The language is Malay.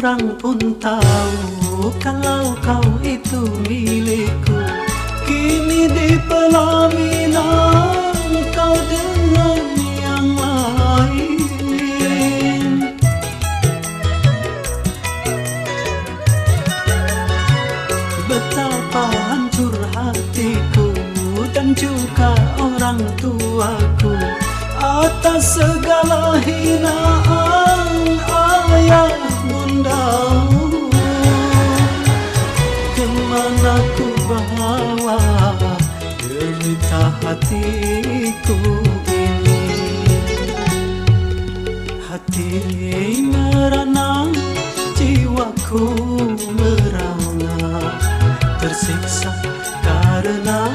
orang pun tahu kalau kau itu milikku. Kini di pelaminan kau dengan yang lain. Betapa hancur hatiku dan juga orang tuaku atas segala hinaan ayah bunda. Kemana ku bawa derita hatiku ini? Hati merana, jiwaku merana, tersiksa karena